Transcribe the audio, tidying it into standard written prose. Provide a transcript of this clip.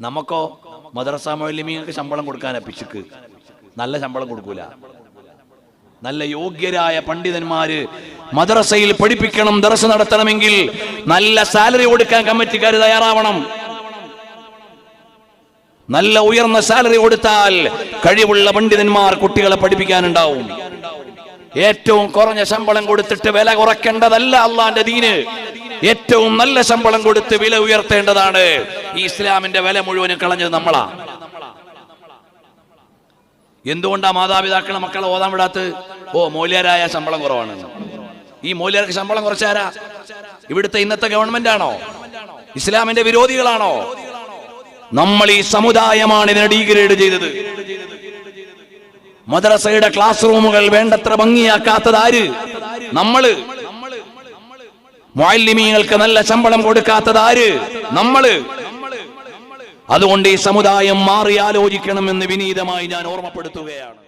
നമുക്കോ മദ്രസ മുഅല്ലിമീങ്ങൾക്ക് ശമ്പളം കൊടുക്കാനാ പിശുക്ക്. നല്ല ശമ്പളം കൊടുക്കൂല. നല്ല യോഗ്യരായ പണ്ഡിതന്മാര് മദ്രസയിൽ പഠിപ്പിക്കണം, ദർസ് നടത്തണമെങ്കിൽ നല്ല സാലറി കൊടുക്കാൻ കമ്മിറ്റിക്കാർ തയ്യാറാവണം. നല്ല ഉയർന്ന സാലറി കൊടുത്താൽ കഴിവുള്ള പണ്ഡിതന്മാർ കുട്ടികളെ പഠിപ്പിക്കാനുണ്ടാവും. ഏറ്റവും കുറഞ്ഞ ശമ്പളം കൊടുത്തിട്ട് വില കുറയ്ക്കേണ്ടതല്ല അള്ളാന്റെ ദീന്. ഏറ്റവും നല്ല ശമ്പളം കൊടുത്ത് വില ഉയർത്തേണ്ടതാണ്. ഈ ഇസ്ലാമിന്റെ വില മുഴുവനും കളഞ്ഞത് നമ്മളാ. എന്തുകൊണ്ടാ മാതാപിതാക്കളെ മക്കളെ ഓതാൻ വിടാത്ത? മൂല്യരായ ശമ്പളം കുറവാണ്. ഈ മൂല്യർക്ക് ശമ്പളം കുറച്ചാരാ? ഇവിടുത്തെ ഇന്നത്തെ ഗവൺമെന്റ് ആണോ? ഇസ്ലാമിന്റെ വിരോധികളാണോ? നമ്മൾ ഈ സമുദായമാണ് ഇതിനെ ഡീഗ്രേഡ് ചെയ്തത്. മദ്രസയുടെ ക്ലാസ് റൂമുകൾ വേണ്ടത്ര ഭംഗിയാക്കാത്തത് ആര്? നമ്മള്. മുഅല്ലിമീങ്ങൾക്ക് നല്ല ശമ്പളം കൊടുക്കാത്തത് ആര്? നമ്മള്. അതുകൊണ്ട് ഈ സമുദായം മാറി ആലോചിക്കണമെന്ന് വിനീതമായി ഞാൻ ഓർമ്മപ്പെടുത്തുകയാണ്.